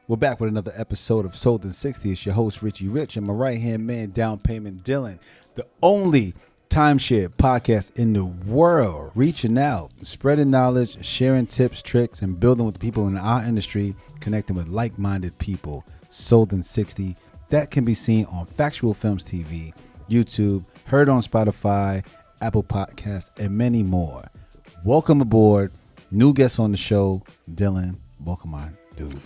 We're back with another episode of Sold in 60. It's your host, Richie Rich, and my right-hand man, down payment Dillan, the only timeshare podcast in the world, reaching out, spreading knowledge, sharing tips, tricks, and building with the people in our industry, connecting with like-minded people. Sold in 60. That can be seen on Factual Films TV, YouTube, heard on Spotify, Apple Podcasts, and many more. Welcome aboard. New guest on the show, Dillan. Welcome on, dude.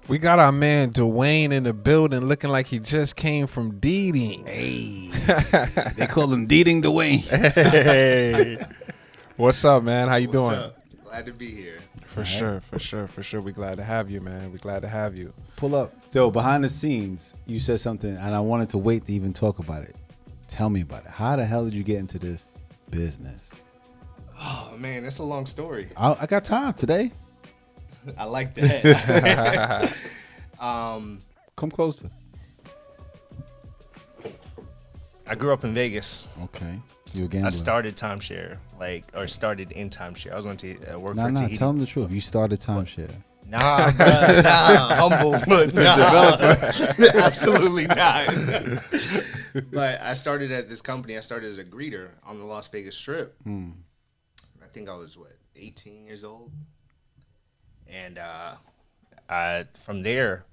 We got our man Dwayne in the building looking like he just came from Deeding. Hey, they call him Deeding Dwayne. Hey. What's up, man? How you doing? Up? Glad to be here. For sure. We glad to have you, man. We glad to have you. Pull up. So behind the scenes, you said something, and I wanted to wait to even talk about it. Tell me about it. How the hell did you get into this business? Oh, man, that's a long story. I got time today. I like that. Come closer. I grew up in Vegas. Okay. You a gambler. I started timeshare, started in timeshare. I was going to work for Nah, Tahiti. tell them the truth. You started timeshare. Nah, bruh, humble, but nah, absolutely not. But I started at this company. I started as a greeter on the Las Vegas Strip. I think I was, 18 years old? And from there,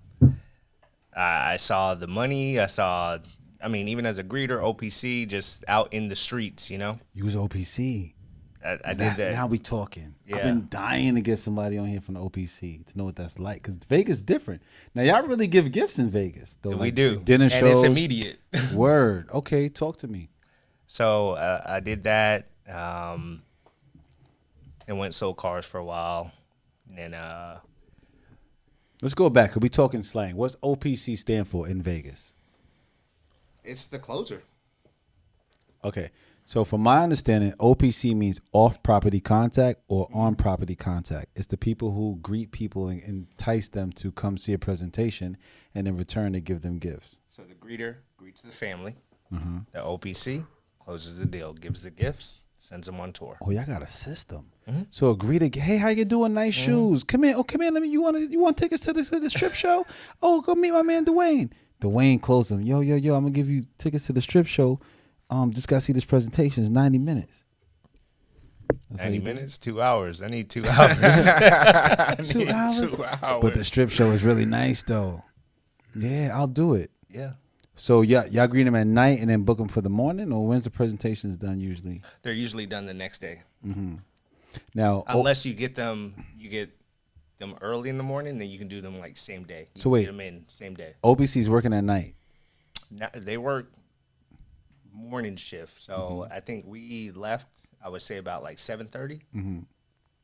I saw the money. Even as a greeter, OPC, just out in the streets, you know? You was OPC. I did that. Now we talking. Yeah. I've been dying to get somebody on here from the OPC to know what that's like. Because Vegas is different. Now, y'all really give gifts in Vegas. Though, We do. Dinner shows. And it's immediate. Word. Okay, talk to me. So I did that and went sold cars for a while. And Let's go back. Cause we talking slang. What's OPC stand for in Vegas? it's the closer. Okay. So from my understanding, OPC means off-property contact or on-property contact. It's the people who greet people and entice them to come see a presentation, and in return, they give them gifts. So the greeter greets the family. The OPC closes the deal, gives the gifts, sends them on tour. Oh, y'all got a system. So a greeter, hey, how you doing? Nice shoes. Come in. Oh, come in. Let me. You want tickets to the strip show? Oh, go meet my man Dwayne. Dwayne closed them. Yo. I'm gonna give you tickets to the strip show. Just gotta see this presentation. It's 90 minutes. That's 90 minutes, 2 hours. I need 2 hours. 2 hours? But the strip show is really nice, though. Yeah, I'll do it. Yeah. So y'all greet them at night and then book them for the morning, or when's the presentations done usually? They're usually done the next day. Now, Unless you get them early in the morning, then you can do them like same day. You So can wait. get them in same day. OBC's working at night. Now, they work morning shift. So I think we left, I would say about like 7:30.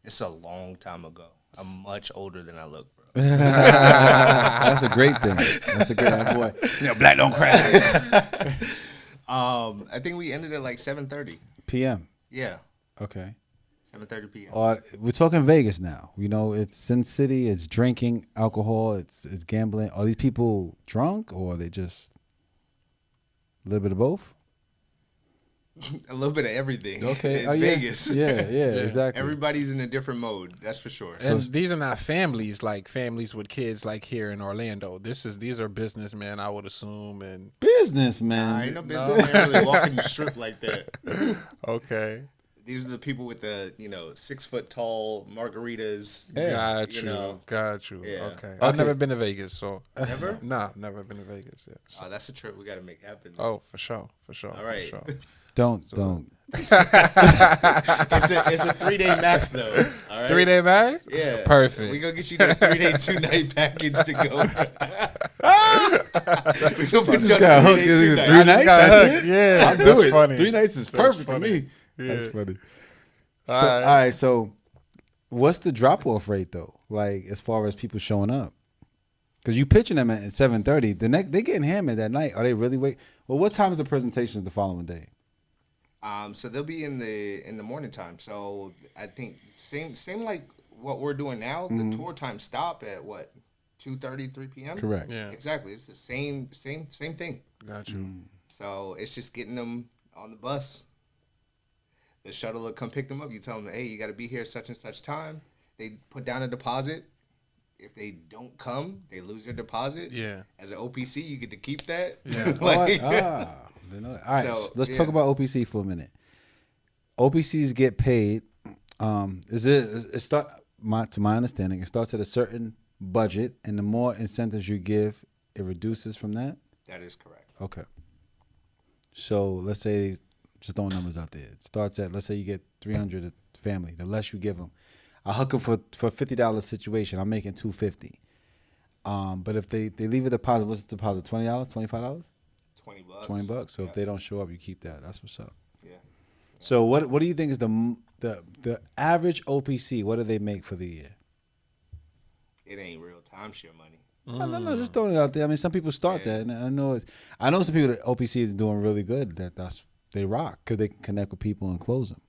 It's a long time ago. I'm much older than I look, bro. That's a great thing. That's a great boy. Black don't crack. I think we ended at like 7:30. PM. Yeah, Okay. 7:30 p.m. We're talking Vegas now. You know, it's Sin City. It's drinking, alcohol. It's gambling. Are these people drunk, or are they just a little bit of both? A little bit of everything. Okay. It's yeah. Vegas. Yeah, exactly. Everybody's in a different mode. That's for sure. And these are not families like families with kids like here in Orlando. These are businessmen, I would assume. And Businessman. I ain't no businessman really walking the strip like that. okay. These are the people with the 6 foot tall margaritas. Got you. Yeah. Okay. I've never been to Vegas, so Never? Nah, never been to Vegas yet. So. Oh, that's a trip we got to make happen. Oh, for sure. All right. For sure. Don't. It's a 3-day max though. All right. 3-day max? Yeah. Perfect. We gonna get you that 3-day, 2-night package to go. We gonna put you on got a hooked. 3-day, Is it 2-night. 3 nights? That's it? Yeah, I'll do that's it. funny. 3 nights is That's perfect funny. for me. Yeah. That's funny. All So, right. all right. So, what's the drop off rate though? Like as far as people showing up, because you pitching them at 7:30. The next they getting hammered that night. Are they really wait? Well, what time is the presentations the following day? So they'll be in the morning time. So I think same like what we're doing now. The tour time stop at what 2:30, 3 p.m. Correct. Yeah. Exactly. It's the same thing. Got you. So it's just getting them on the bus. The shuttle will come pick them up. You tell them, hey, you got to be here such and such time. They put down a deposit, if they don't come, they lose their deposit. Yeah. As an OPC, you get to keep that. Yeah. Didn't know that. All right, So, let's talk about OPC for a minute. OPCs get paid. It start to my understanding, it starts at a certain budget, and the more incentives you give, it reduces from that. That is correct. Okay. So let's say, just throwing numbers out there. It starts at, let's say you get 300 a family. The less you give them, I hook them for $50 situation. I'm making $250. But if they leave a deposit, what's the deposit? $20, $25? $20. $20. So if they don't show up, you keep that. That's what's up. Yeah. So what do you think is the average OPC? What do they make for the year? It ain't real timeshare money. No, just throwing it out there. I mean, some people start that, and I know some people that OPC is doing really good. They rock because they can connect with people and close them.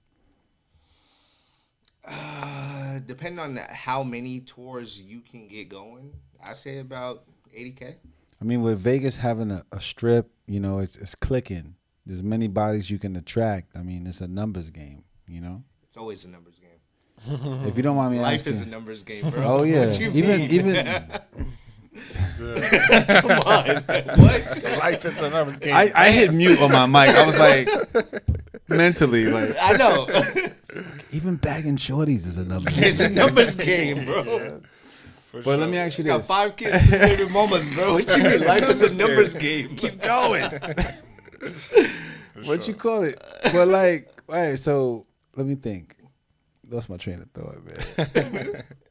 Depending on how many tours you can get going, I say about $80K. I mean, with Vegas having a strip, it's clicking. There's many bodies you can attract. I mean, it's a numbers game. It's always a numbers game. If you don't mind me Life asking, is a numbers game, bro. Oh yeah, What you even Come on. What? Life is a numbers game. I hit mute on my mic. I was like, mentally, like, I know. even bagging shorties is a numbers game. It's a numbers game, bro. But let me ask you Got this: 5 kids, 2 baby mamas, bro. What you mean? Life is a numbers game. keep going. What you call it? But like, all right. So let me think. Lost my train of thought, man.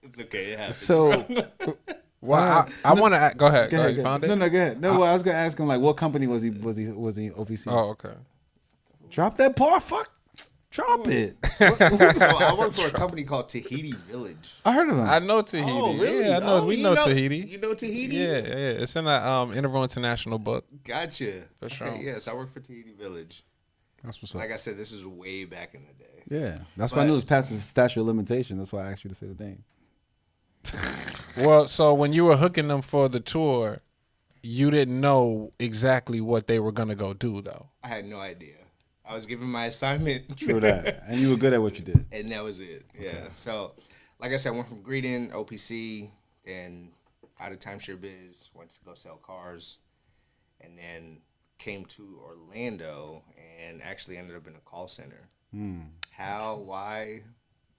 It's okay. It happens. So, Well, I want to go ahead. go ahead. You found it? No, go ahead. No, well, I was gonna ask him like, what company was he OPC? Oh, okay. Drop that part. Fuck. Drop it. So I work for a company called Tahiti Village. I heard of him. I know Tahiti. Oh, really? Yeah, I know. Oh, We you know Tahiti. You know Tahiti? Yeah. It's in a Interval International book. Gotcha. For sure. Okay, yes, I work for Tahiti Village. That's what's up. Like I said, this is way back in the day. Yeah, that's why I knew it was past the statute of limitation. That's why I asked you to say the name. Well, so when you were hooking them for the tour, you didn't know exactly what they were gonna go do, though. I had no idea. I was given my assignment. True that. And you were good at what you did. And that was it. Yeah. So, like I said, I went from greeting, OPC, then out of timeshare biz, went to go sell cars, and then came to Orlando and actually ended up in a call center. How, why?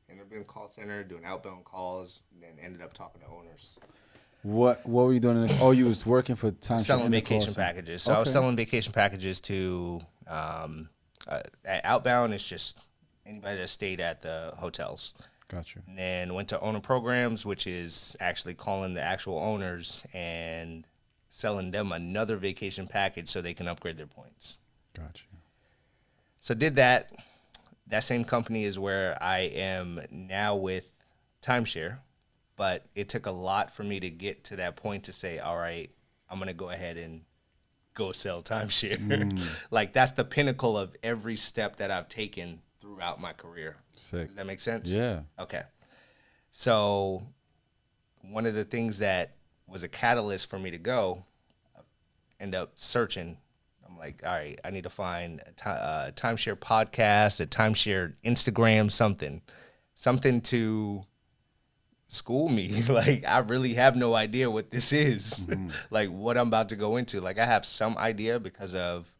Ended up in a call center, doing outbound calls, and then ended up talking to owners. What were you doing? You was working for time Selling vacation packages. So I was selling vacation packages to at outbound. It's just anybody that stayed at the hotels. Gotcha. And then went to owner programs, which is actually calling the actual owners and selling them another vacation package so they can upgrade their points. Gotcha. So did that. That same company is where I am now with Timeshare, but it took a lot for me to get to that point to say, all right, I'm going to go ahead and go sell Timeshare. Like, that's the pinnacle of every step that I've taken throughout my career. Sick. Does that make sense? Yeah. Okay. So one of the things that was a catalyst for me to go, end up searching. I'm like, all right, I need to find a timeshare podcast, a timeshare Instagram, something to school me. Like, I really have no idea what this is, like what I'm about to go into. Like, I have some idea because of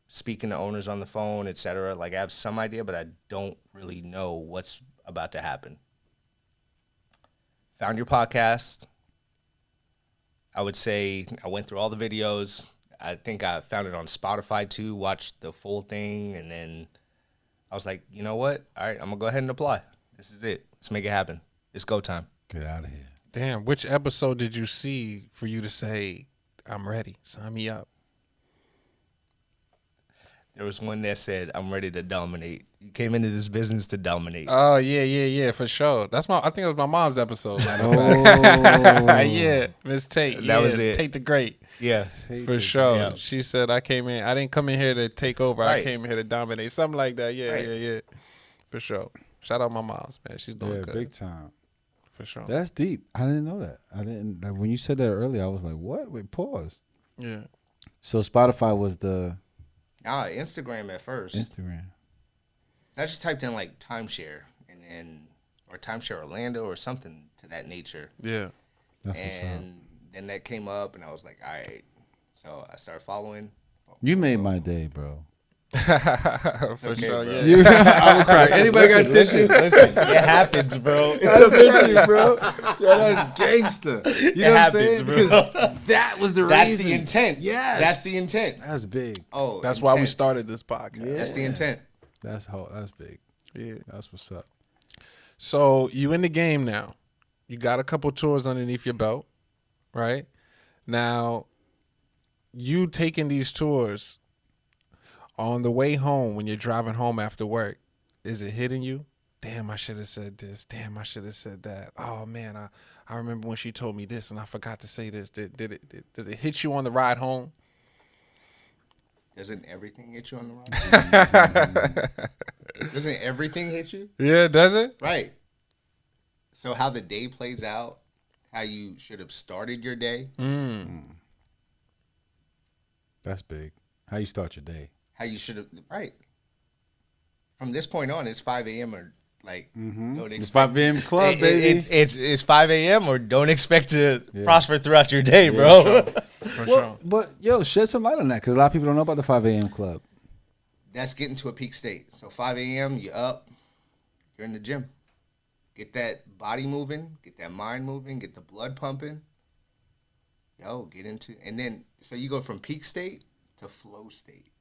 speaking to owners on the phone, etc. Like, I have some idea, but I don't really know what's about to happen. Found your podcast. I would say I went through all the videos. I think I found it on Spotify too, watched the full thing, and then I was like, you know what? All right, I'm going to go ahead and apply. This is it. Let's make it happen. It's go time. Get out of here. Damn, which episode did you see for you to say, I'm ready, sign me up? There was one that said, I'm ready to dominate. You came into this business to dominate. Oh, yeah, for sure. I think it was my mom's episode. Oh. Yeah, Miss Tate. That was it. Tate the Great. Yeah. For sure. Yeah. She said, I didn't come in here to take over. Right. I came here to dominate. Something like that. Yeah, Right. yeah. For sure. Shout out my mom's, man. She's doing Yeah, good. big time. For sure. That's deep. I didn't know that. Like, when you said that earlier, I was like, what? Wait, pause. Yeah. So Spotify was the Instagram at first. Instagram. So I just typed in like timeshare and then or timeshare Orlando or something to that nature. Yeah. That's what's up. And then that came up, and I was like, all right. So I started following. You made my day, bro. For okay, sure. bro. Yeah. I would cry. Anybody got tissue? Listen, it happens, bro. It's a picture, bro. Yo, that's gangster. You know what I'm happens, saying? bro. Because that was the That's reason. the intent. Yes. That's the intent. That's big. Oh, That's why we intent. started this podcast. Yeah. That's the intent. That's big. Yeah. That's what's up. So you in the game now. You got a couple tours underneath your belt, right? Now, you taking these tours on the way home when you're driving home after work, is it hitting you? Damn, I should have said this. Damn, I should have said that. Oh man, I remember when she told me this and I forgot to say this. Does it hit you on the ride home? Doesn't everything hit you on the ride? Doesn't everything hit you? Yeah, does it? Right. So how the day plays out, how you should have started your day, That's big. How you start your day? how you should have, right. From this point on, it's 5 a.m. or like, don't It's expect 5 a.m. club, baby. It's 5 a.m. or don't expect to prosper throughout your day, bro. For Well, sure. but yo, shed some light on that because a lot of people don't know about the 5 a.m. club. That's getting to a peak state. So 5 a.m., you're up, you're in the gym. Get that body moving, get that mind moving, get the blood pumping. Yo, get into, and then, so you go from peak state to flow state.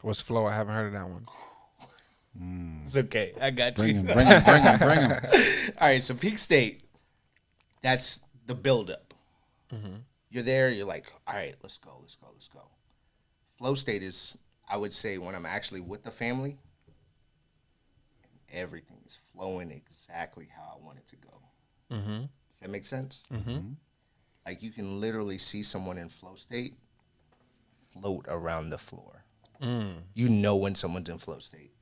What's flow? I haven't heard of that one. It's okay. I got Bring you. him, bring him, bring him, bring him. All right, so peak state, that's the buildup. You're there, you're like, all right, let's go, let's go, let's go. Flow state is, I would say, when I'm actually with the family, everything is flowing exactly how I want it to go. Does that make sense? Like you can literally see someone in flow state float around the floor. You know when someone's in flow state.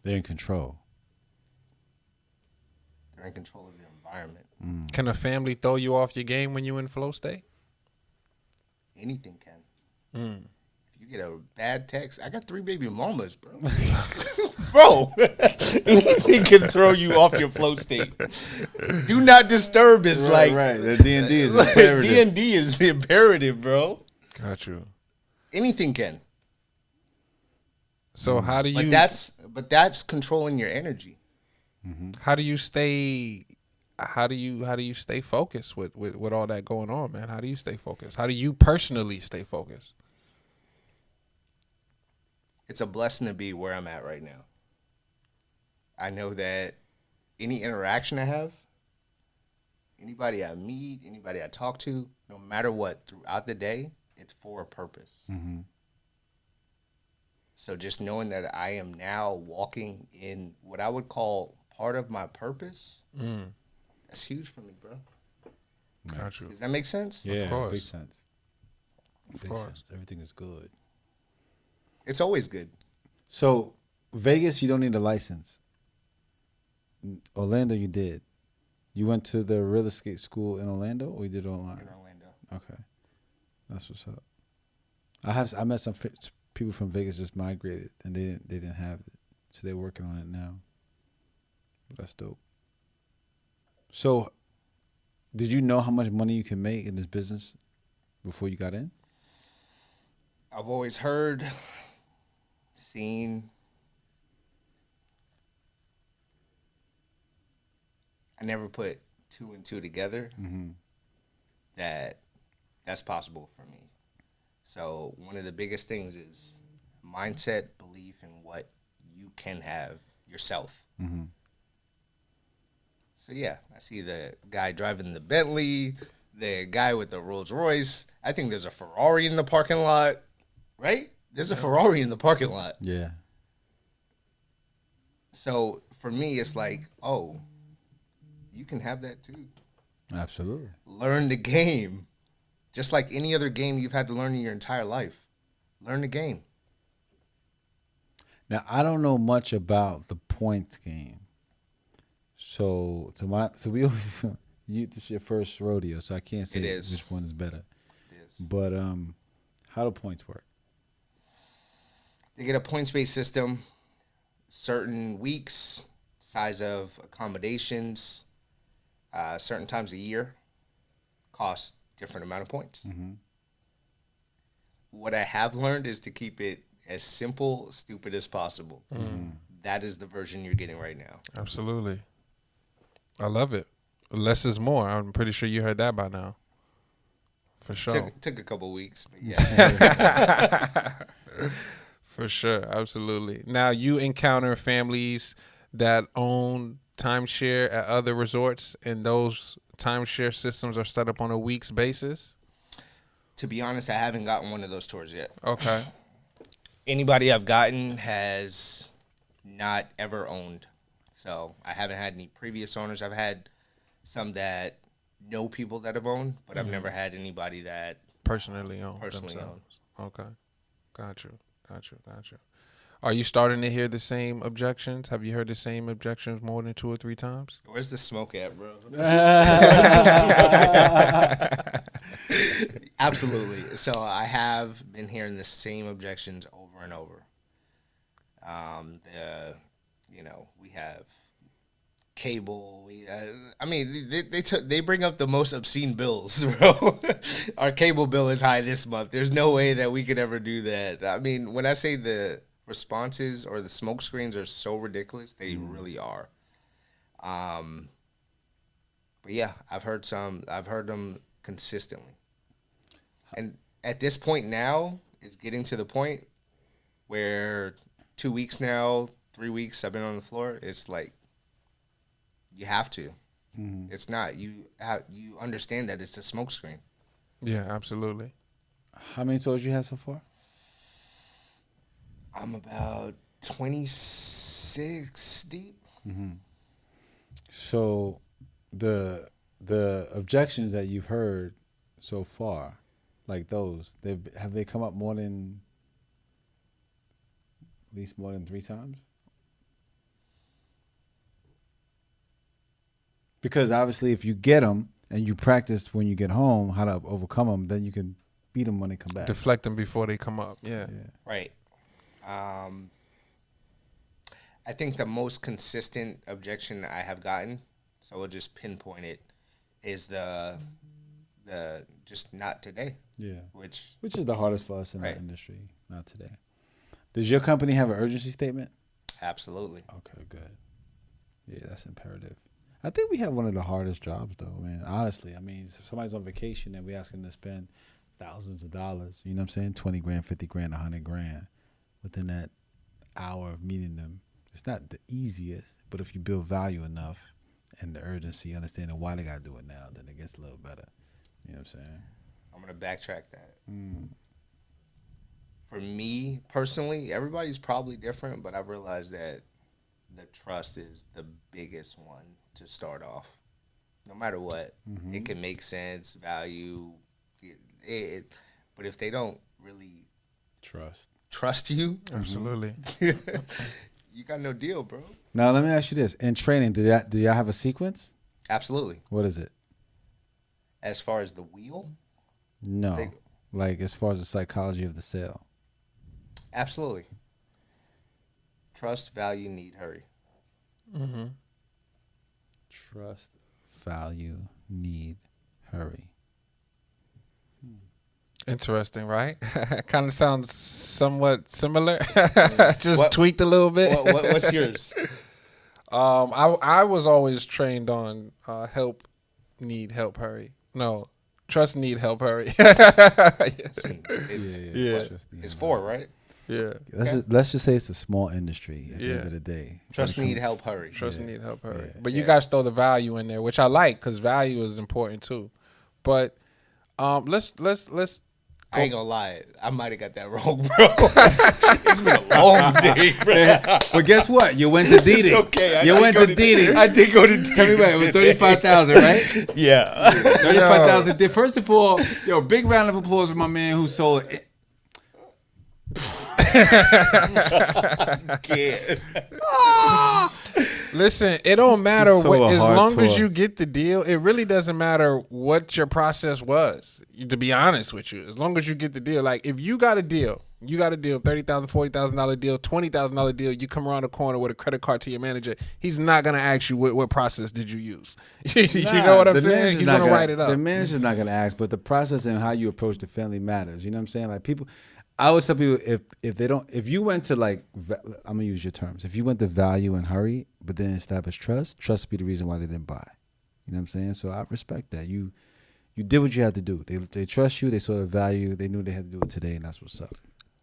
They're in control. They're in control of their environment. Can a family throw you off your game when you in flow state? Anything can. If you get a bad text, I got 3 baby mamas, bro. Bro, anything can throw you off your flow state. Do not disturb is like right. The D&D is imperative. D&D is imperative, bro. Got you. Anything can. So how do you? But that's controlling your energy. How do you stay? How do you stay focused with all that going on, man? How do you stay focused? How do you personally stay focused? It's a blessing to be where I'm at right now. I know that any interaction I have, anybody I meet, anybody I talk to, no matter what, throughout the day, it's for a purpose. So just knowing that I am now walking in what I would call part of my purpose, that's huge for me, bro. Got you. Does that make sense? Yeah, course. makes sense. Of Makes course. sense. Everything is good. It's always good. So Vegas, you don't need a license. Orlando, you did. You went to the real estate school in Orlando, or you did it online? In Orlando. Okay, that's what's up. I met some people from Vegas just migrated, and they didn't have it, so they're working on it now. That's dope. So, did you know how much money you can make in this business before you got in? I've always heard, seen. I never put 2 and 2 together that's possible for me. So one of the biggest things is mindset, belief in what you can have yourself. So yeah, I see the guy driving the Bentley, the guy with the Rolls Royce. I think there's a Ferrari in the parking lot, right? There's a Ferrari in the parking lot. Yeah. So for me, it's like, oh, you can have that too. Absolutely. Learn the game. Just like any other game you've had to learn in your entire life. Learn the game. Now I don't know much about the points game. So we always this is your first rodeo, so I can't say It is. which one is better. It is. But how do points work? They get a points-based system. Certain weeks, size of accommodations, certain times a year, cost different amount of points. Mm-hmm. What I have learned is to keep it as simple, stupid as possible. That is the version you're getting right now. Absolutely. I love it. Less is more. I'm pretty sure you heard that by now. For sure. Took a couple weeks, but yeah. For sure. Absolutely. Now, you encounter families that own timeshare at other resorts, and those timeshare systems are set up on a week's basis? To be honest, I haven't gotten one of those tours yet. Okay. Anybody I've gotten has not ever owned. So I haven't had any previous owners. I've had some that know people that have owned, but I've never had anybody that Personally owned. personally themselves. owns. Okay. Got you. Are you starting to hear the same objections? Have you heard the same objections more than 2 or 3 times? Where's the smoke at, bro? Absolutely. So I have been hearing the same objections over and over. We have cable. They bring up the most obscene bills, bro. Our cable bill is high this month. There's no way that we could ever do that. I mean, when I say the responses or the smoke screens are so ridiculous, they really are. But yeah, I've heard them consistently. And at this point now, it's getting to the point where 2 weeks now, 3 weeks I've been on the floor. It's like, you have to. It's not. You understand that it's a smoke screen. Yeah, absolutely. How many tours you had so far? I'm about 26 deep. So the objections that you've heard so far, like those, have they come up at least more than 3 times? Because obviously, if you get them and you practice when you get home how to overcome them, then you can beat them when they come back. Deflect them before they come up. Yeah. Right. I think the most consistent objection I have gotten, so we'll just pinpoint it, is the just not today. Yeah. Which is the hardest for us in Right. our industry. Not today. Does your company have an urgency statement? absolutely. Okay, good. Yeah, that's imperative. I think we have one of the hardest jobs, though, man. Honestly, I mean, if somebody's on vacation and we ask them to spend thousands of dollars, you know what I'm saying? 20 grand, 50 grand, 100 grand within that hour of meeting them. It's not the easiest, but if you build value enough and the urgency, understanding why they got to do it now, then it gets a little better. You know what I'm saying? I'm going to backtrack that. For me, personally, everybody's probably different, but I've realized that the trust is the biggest one to start off. No matter what, it can make sense, value, but if they don't really trust you, Absolutely. you got no deal, bro. Now, let me ask you this. In training, do y'all have a sequence? Absolutely. What is it? As far as the wheel, No. Like, as far as the psychology of the sale. absolutely. Trust, value, need, hurry. Trust, value, need, hurry. Interesting, right? Kind of sounds somewhat similar. Just What- tweaked a little bit. What's yours? I was always trained on help, need, help, hurry. No, trust, need, help, hurry. It's 4, right? Yeah. Let's just say it's a small industry at the Yeah. end of the day. Trust, need, help, hurry. Trust, need, help, hurry. Yeah. But you guys throw the value in there, which I like because value is important too. But let's I ain't gonna lie, I might have got that wrong, bro. It's been a long day, bro. But guess what? You went to DD. It's okay. You went to DD. I did go to DD. Tell me about it. It was 35,000, right? Yeah. 35,000. First of all, big round of applause for my man who sold it. Listen, it don't matter It's so what, a as hard long as tour. you get the deal. It really doesn't matter what your process was. To be honest with you, as long as you get the deal. Like if you got a deal You got a deal, $30,000, $40,000 deal, $20,000 deal. You come around the corner with a credit card to your manager. He's not gonna ask you what process did you use. You know what I'm saying? He's gonna write it up. The manager's not gonna ask, but the process and how you approach the family matters. You know what I'm saying? Like people, I always tell people if you went to like, I'm gonna use your terms. If you went to value and hurry, but then establish trust be the reason why they didn't buy. You know what I'm saying? So I respect that. You did what you had to do. They trust you. They saw the value. They knew they had to do it today, and that's what's up.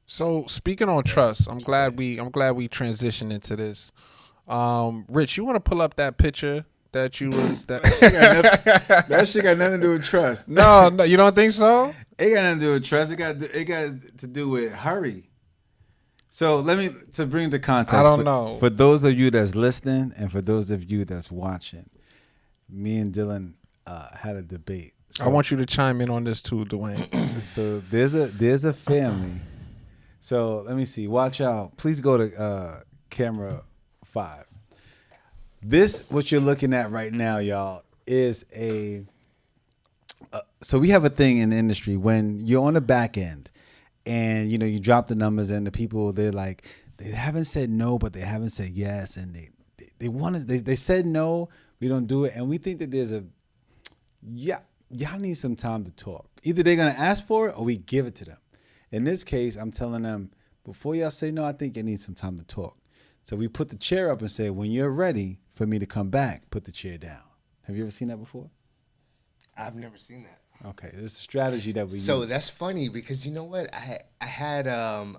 So speaking on trust, I'm glad we transitioned into this. Rich, you want to pull up that picture that you was that That shit got nothing to do with trust. No, you don't think so? It got nothing to do with trust. It got to do with hurry. So to bring the context. I don't know. For those of you that's listening and for those of you that's watching, me and Dillan had a debate. So, I want you to chime in on this too, Dwayne. So there's a family. So let me see. Watch out. Please go to camera 5. This, what you're looking at right now, y'all, is so we have a thing in the industry when you're on the back end and, you know, you drop the numbers and the people, they're like, they haven't said no, but they haven't said yes. And they said no, we don't do it. And we think that there's y'all need some time to talk. Either they're going to ask for it or we give it to them. In this case, I'm telling them, before y'all say no, I think you need some time to talk. So we put the chair up and say, when you're ready for me to come back, put the chair down. Have you ever seen that before? I've never seen that. Okay, this is a strategy that we use. So that's funny because you know what? I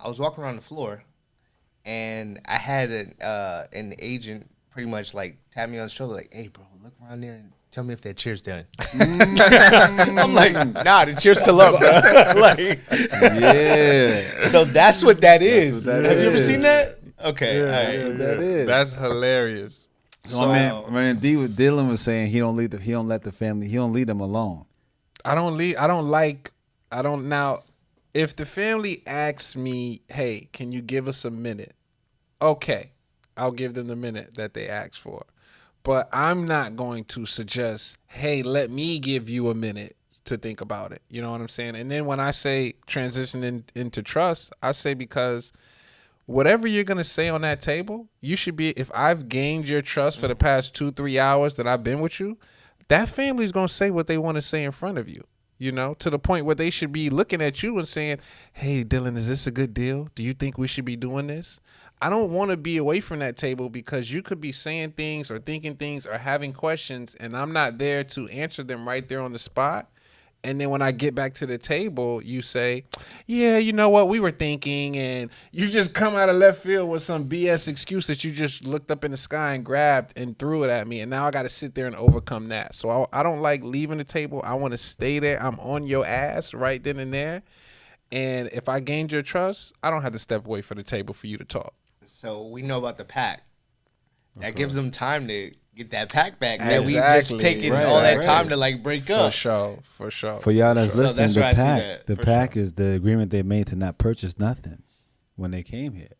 was walking around the floor, and I had an agent pretty much like tap me on the shoulder like, "Hey, bro, look around there and tell me if that chair's done." I'm like, "Nah, the chair's still up, bro." Like, yeah. So that's what that is. What that Have you ever is. seen that? Okay, Yeah, all right. that's what that is. That's hilarious. So, my man Dillan was saying he don't lead them alone. Now, if the family asks me, hey, can you give us a minute? Okay, I'll give them the minute that they asked for. But I'm not going to suggest, hey, let me give you a minute to think about it. You know what I'm saying? And then when I say transition into trust, I say because whatever you're going to say on that table, you should be, if I've gained your trust for the past 2-3 hours that I've been with you, that family's going to say what they want to say in front of you, you know, to the point where they should be looking at you and saying, hey, Dillan, is this a good deal? Do you think we should be doing this? I don't want to be away from that table because you could be saying things or thinking things or having questions and I'm not there to answer them right there on the spot. And then when I get back to the table, you say, yeah, you know what, we were thinking, and you just come out of left field with some BS excuse that you just looked up in the sky and grabbed and threw it at me. And now I got to sit there and overcome that. So I don't like leaving the table. I want to stay there. I'm on your ass right then and there. And if I gained your trust, I don't have to step away from the table for you to talk. So we know about the pack. That gives them time to get that pack back. That we just taking all that time to like break up. For sure. For y'all that's listening, So that's the pack is the agreement they made to not purchase nothing when they came here.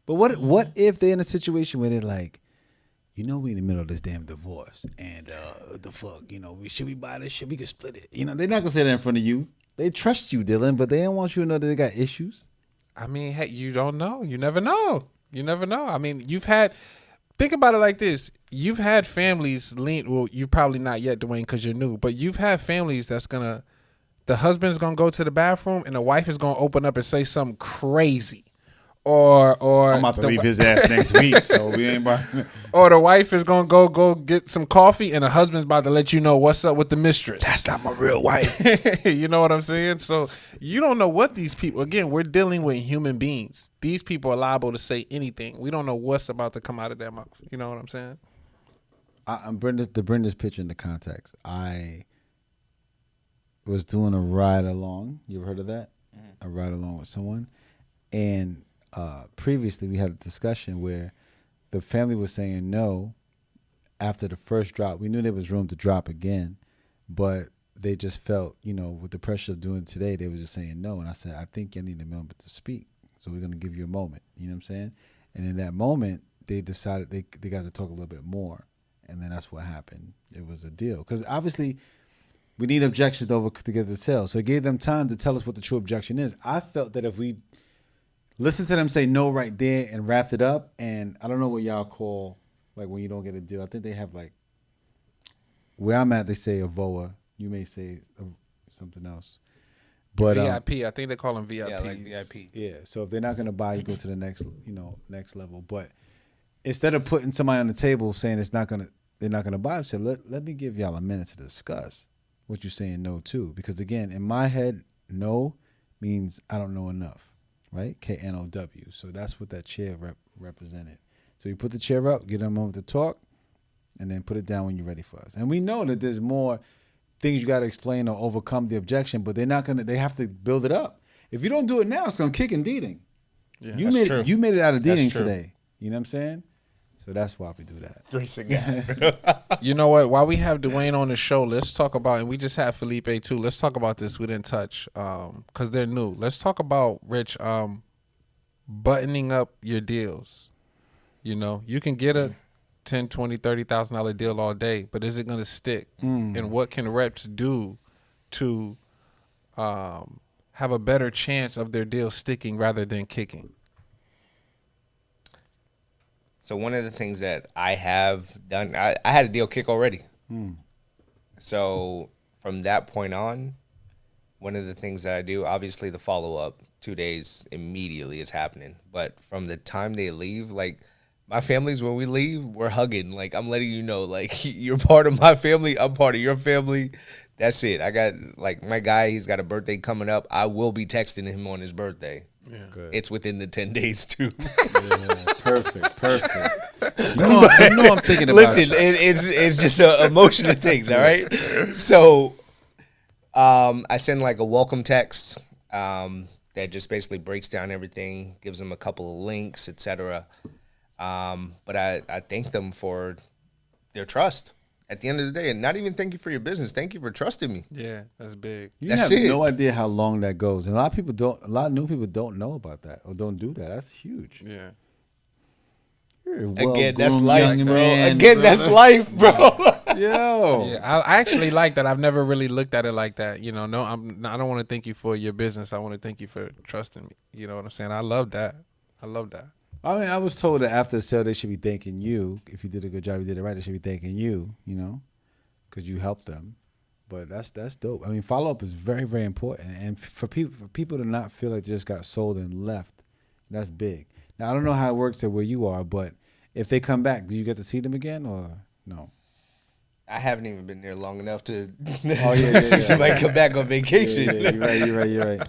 But what if they're in a situation where they're like, you know, we in the middle of this damn divorce, and the fuck, you know, should we buy this shit? We could split it. You know, they're not gonna say that in front of you. They trust you, Dillan, but they don't want you to know that they got issues. I mean, hey, you don't know. You never know. You never know. I mean, think about it like this. You've had families well, you probably not yet, Dwayne, because you're new, but you've had families the husband's going to go to the bathroom and the wife is going to open up and say something crazy. Or I'm about to leave his ass next week, so we ain't about. Or the wife is going to go get some coffee and the husband's about to let you know what's up with the mistress. That's not my real wife. You know what I'm saying? So you don't know what these people, again, we're dealing with human beings. These people are liable to say anything. We don't know what's about to come out of their mouth. You know what I'm saying? To bring this picture into context, I was doing a ride along. You ever heard of that? Mm-hmm. A ride along with someone. And previously we had a discussion where the family was saying no after the first drop. We knew there was room to drop again, but they just felt, you know, with the pressure of doing it today, they were just saying no. And I said, I think you need a moment to speak. So we're going to give you a moment. You know what I'm saying? And in that moment, they decided they got to talk a little bit more. And then that's what happened. It was a deal. Because obviously we need objections to get the sale. So it gave them time to tell us what the true objection is. I felt that if we listen to them say no right there and wrapped it up. And I don't know what y'all call like when you don't get a deal. I think they have like where I'm at. They say a VOA. You may say something else. But VIP, I think they call them VIP. Yeah, like VIP. Yeah. So if they're not gonna buy, you go to the next level. But instead of putting somebody on the table saying they're not gonna buy, say let me give y'all a minute to discuss what you're saying no to. Because again, in my head, no means I don't know enough, right? KNOW. So that's what that chair represented. So you put the chair up, get them a moment to talk, and then put it down when you're ready for us. And we know that there's more things you got to explain or overcome the objection, but they have to build it up. If you don't do it now, it's going to kick and deeding. Yeah, You made it out of deeding That's true. today. You know what I'm saying? So that's why we do that. Grace of God. You know what? While we have Dwayne on the show, let's talk about, and we just had Felipe too. Let's talk about this. We didn't touch because they're new. Let's talk about Rich buttoning up your deals. You know, you can get a $10,000, $20,000, $30,000 deal all day, but is it going to stick? And what can reps do to have a better chance of their deal sticking rather than kicking? So one of the things that I have done, I had a deal kick already. So from that point on, one of the things that I do, obviously the follow-up, 2 days immediately is happening. But from the time they leave, like, my families, when we leave, we're hugging. Like, I'm letting you know, like, you're part of my family. I'm part of your family. That's it. I got, like, my guy, he's got a birthday coming up. I will be texting him on his birthday. Yeah. Good. It's within the 10 days, too. Yeah, perfect. You know I'm thinking about Listen, it's just an emotion of things, all right? So I send, like, a welcome text that just basically breaks down everything, gives them a couple of links, etc. But I thank them for their trust at the end of the day. And not even thank you for your business. Thank you for trusting me. Yeah, that's big. You have no idea how long that goes. And a lot of new people don't know about that or don't do that. That's huge. Yeah. Again, that's life, bro. Man, Again, that's life, bro. Yo. Yeah, I actually like that. I've never really looked at it like that. You know, I don't want to thank you for your business. I want to thank you for trusting me. You know what I'm saying? I love that. I mean, I was told that after the sale, they should be thanking you. If you did a good job, you did it right, they should be thanking you, you know, because you helped them. But that's dope. I mean, follow-up is very, very important. And for people to not feel like they just got sold and left, that's big. Now, I don't know how it works at where you are, but if they come back, do you get to see them again or no? I haven't even been there long enough to see somebody come back on vacation. Yeah, you're right.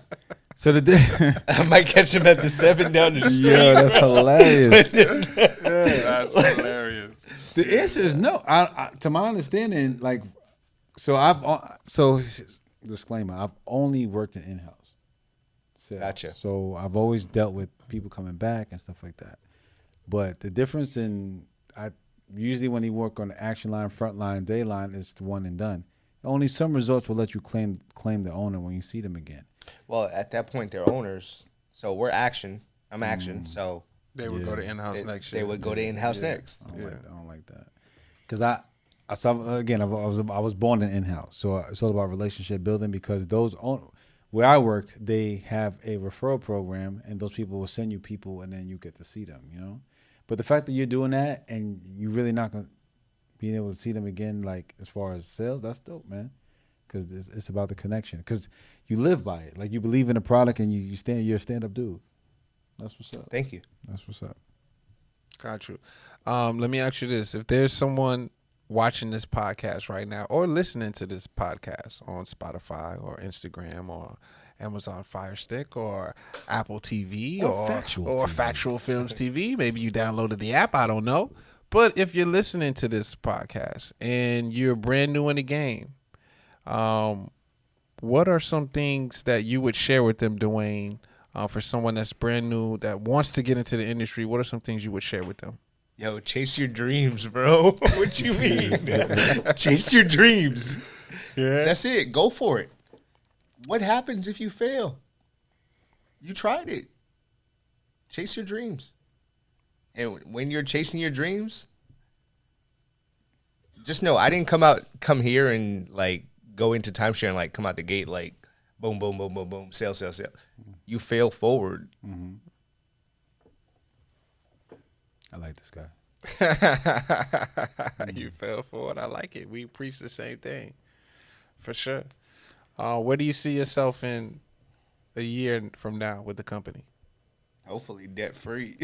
So I might catch him at the 7 down the street. Yeah, that's hilarious. That's hilarious. The answer is no. I, to my understanding, like, so disclaimer, I've only worked in in-house sales. Gotcha. So I've always dealt with people coming back and stuff like that. But the difference usually when you work on the action line, front line, day line, it's the one and done. Only some resorts will let you claim the owner when you see them again. Well, at that point, they're owners. So we're action. I'm action. So they would go to in-house next year. They would go to in-house next. I don't like that. Because I was born in in-house. So it's all about relationship building because where I worked, they have a referral program and those people will send you people and then you get to see them, you know? But the fact that you're doing that and you're really not going to be able to see them again, like as far as sales, that's dope, man. Because it's about the connection. Because you live by it. Like you believe in the product and you're a stand-up dude. That's what's up. Thank you. That's what's up. Got you. Let me ask you this. If there's someone watching this podcast right now or listening to this podcast on Spotify or Instagram or Amazon Fire Stick or Apple TV or Factual Films TV, maybe you downloaded the app, I don't know. But if you're listening to this podcast and you're brand new in the game, what are some things that you would share with them, Dwayne, for someone that's brand new that wants to get into the industry? What are some things you would share with them? Yo, chase your dreams, bro. What you mean? Chase your dreams. Yeah. That's it. Go for it. What happens if you fail? You tried it. Chase your dreams. And when you're chasing your dreams, just know I didn't come here and like go into timeshare and like come out the gate like boom, boom, boom, boom, boom, sale. You fail forward. Mm-hmm. I like this guy. You fell for it. I like it. We preach the same thing, for sure. Where do you see yourself in a year from now with the company? Hopefully debt free.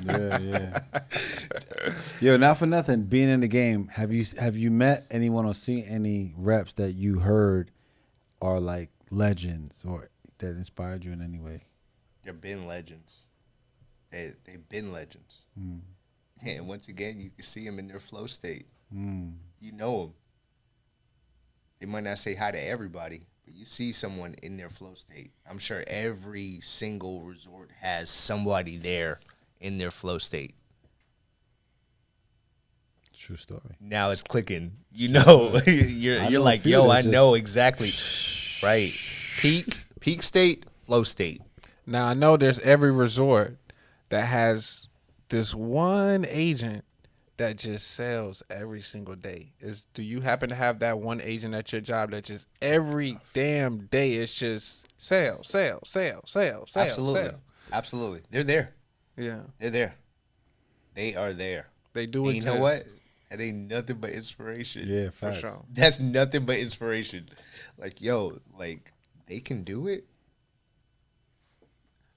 Yeah. Yo, not for nothing. Being in the game, have you met anyone or seen any reps that you heard are like legends or that inspired you in any way? They've been legends. They've been legends. Mm. And once again, you can see them in their flow state. Mm. You know them. They might not say hi to everybody, but you see someone in their flow state. I'm sure every single resort has somebody there in their flow state. True story. Now it's clicking. You know, you're like, yo, I know exactly. Right. Peak state, flow state. Now, I know there's every resort that has this one agent that just sells every single day. Do you happen to have that one agent at your job that just every damn day it's just sale? Absolutely. They're there. Yeah. They're there. They are there. They do it. exist. You know what? That ain't nothing but inspiration. Yeah, for sure. That's nothing but inspiration. Like, yo, like, they can do it.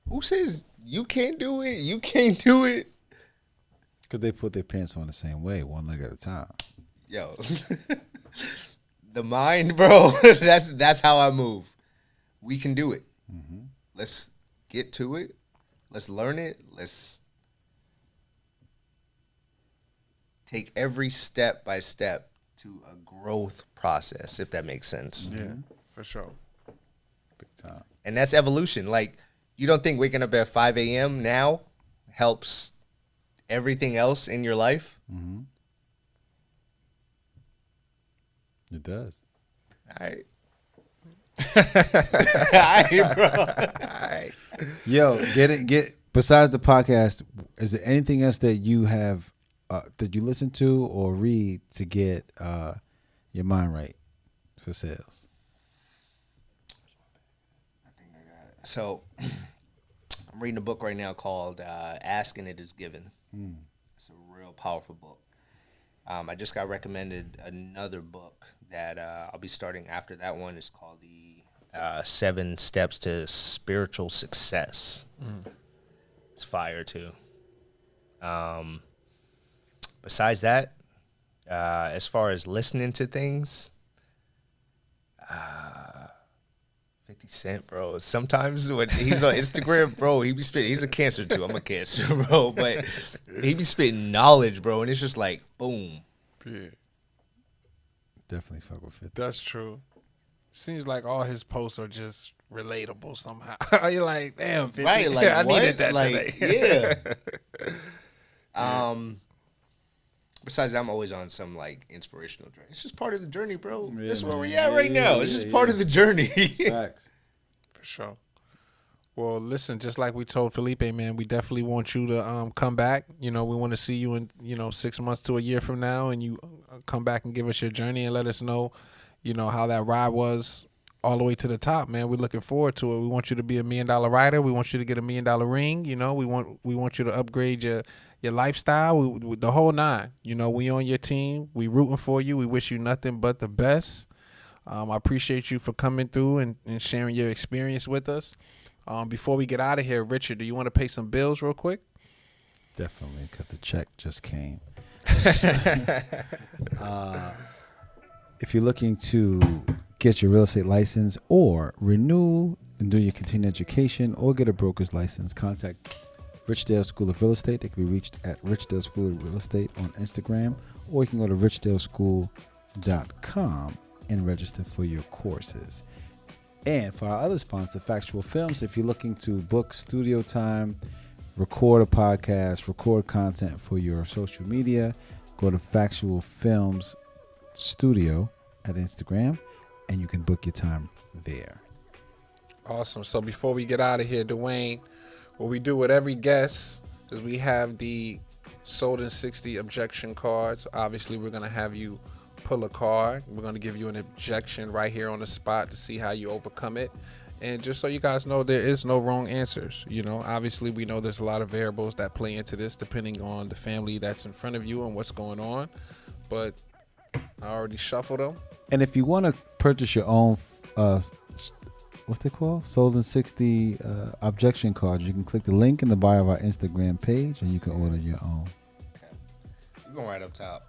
Who says you can't do it? You can't do it. Because they put their pants on the same way, one leg at a time. Yo, the mind, bro. That's how I move. We can do it. Mm-hmm. Let's get to it. Let's learn it. Let's take every step by step to a growth process, if that makes sense. Yeah, for sure. Big time. And that's evolution. Like, you don't think waking up at 5 a.m. now helps everything else in your life? Mm-hmm. It does. All right. All right, bro. All right. Yo, besides the podcast, is there anything else that you have that you listen to or read to get your mind right for sales? So I'm reading a book right now called Ask and It Is Given. It's a real powerful book. I just got recommended another book that I'll be starting after that one. It's called the 7 Steps to Spiritual Success. It's fire too. Besides that, as far as listening to things, 50 Cent, bro. Sometimes when he's on Instagram, bro, he be spitting. He's a cancer too. I'm a cancer, bro. But he be spitting knowledge, bro. And it's just like, boom. Yeah. Definitely fuck with 50. That's true. Seems like all his posts are just relatable somehow. You're like, damn, 50. Right, like, I what? needed that like, today. Yeah. Besides, I'm always on some like inspirational journey. It's just part of the journey, bro. Yeah, That's where man. we're at right now. It's just part of the journey. Facts. For sure. Well, listen, just like we told Felipe, man, we definitely want you to come back. You know, we want to see you in, 6 months to a year from now, and you come back and give us your journey and let us know, how that ride was all the way to the top, man. We're looking forward to it. We want you to be $1 million rider. We want you to get $1 million ring. We want you to upgrade your lifestyle, the whole 9. We on your team. We rooting for you. We wish you nothing but the best. I appreciate you for coming through and sharing your experience with us. Before we get out of here, Richard, do you want to pay some bills real quick? Definitely, because the check just came. If you're looking to get your real estate license or renew and do your continuing education or get a broker's license, contact Richdale School of Real Estate. They can be reached at Richdale School of Real Estate on Instagram, or you can go to richdaleschool.com and register for your courses. And for our other sponsor, Factual Films, if you're looking to book studio time, record a podcast, record content for your social media, go to Factual Films Studio at Instagram, and you can book your time there. Awesome. So before we get out of here, Dwayne, what we do with every guest is we have the sold in 60 objection cards. Obviously, we're going to have you pull a card. We're going to give you an objection right here on the spot to see how you overcome it. And just so you guys know, there is no wrong answers. You know, obviously we know there's a lot of variables that play into this depending on the family that's in front of you and what's going on. But I already shuffled them. And if you want to purchase your own, what's they called? Sold in 60 objection cards, you can click the link in the bio of our Instagram page and you can order your own. Okay. We're going right up top.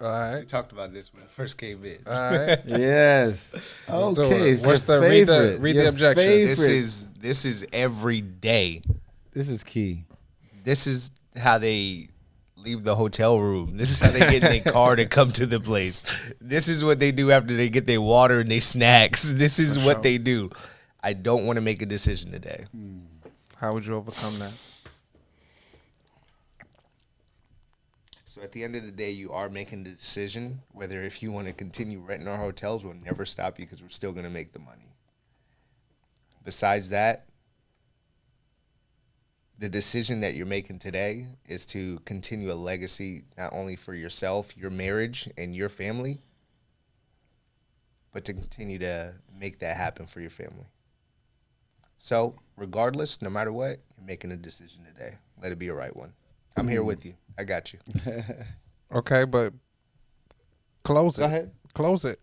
All right. We talked about this when it first came in. All right. Yes. Okay. What's the favorite? read the objection? Favorite. This is every day. This is key. This is how they leave the hotel room. This is how they get in their car to come to the place. This is what they do after they get their water and their snacks. This is what they do. I don't want to make a decision today. How would you overcome that? So at the end of the day, you are making the decision whether if you want to continue renting our hotels, we'll never stop you because we're still going to make the money. Besides that, the decision that you're making today is to continue a legacy not only for yourself, your marriage, and your family, but to continue to make that happen for your family. So regardless, no matter what, you're making a decision today. Let it be a right one. I'm here with you. I got you. Okay, but close it. Go ahead. Close it.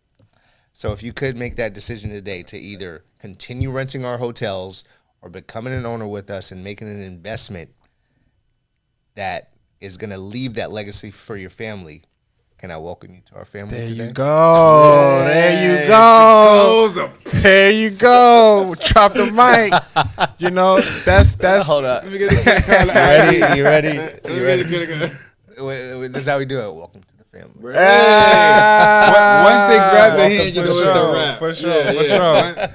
So if you could make that decision today to either continue renting our hotels or becoming an owner with us and making an investment that is going to leave that legacy for your family, can I welcome you to our family There today? you go. Yeah, there you go. There you go. Drop the mic. You know, that's Hold up. You ready? You ready? You ready? This is how we do it. Welcome to the family. Once they grab your hand, you know it's a wrap. For sure.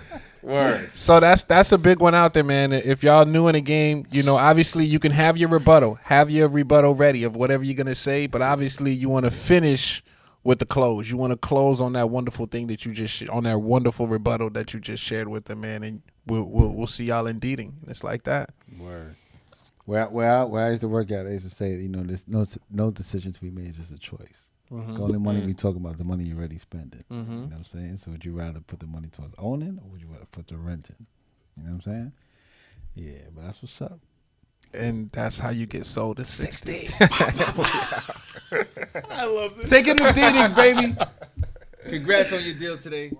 Word. So that's a big one out there, man. If y'all new in the game, you know, obviously you can have your rebuttal ready of whatever you're gonna say, but obviously you want to finish with the close. You want to close on that wonderful thing that you just on that wonderful rebuttal that you just shared with them, man. And we'll see y'all in Deeding. It's like that. Word. Where I used to work at, I used to say, you know, there's no decision to be made, it's just a choice. The only money we talk about is the money you're already spending. You know what I'm saying? So would you rather put the money towards owning or would you rather put the renting? You know what I'm saying? Yeah, but that's what's up. And that's how you get sold at 60. I love this. Take it to Deeding, baby. Congrats on your deal today.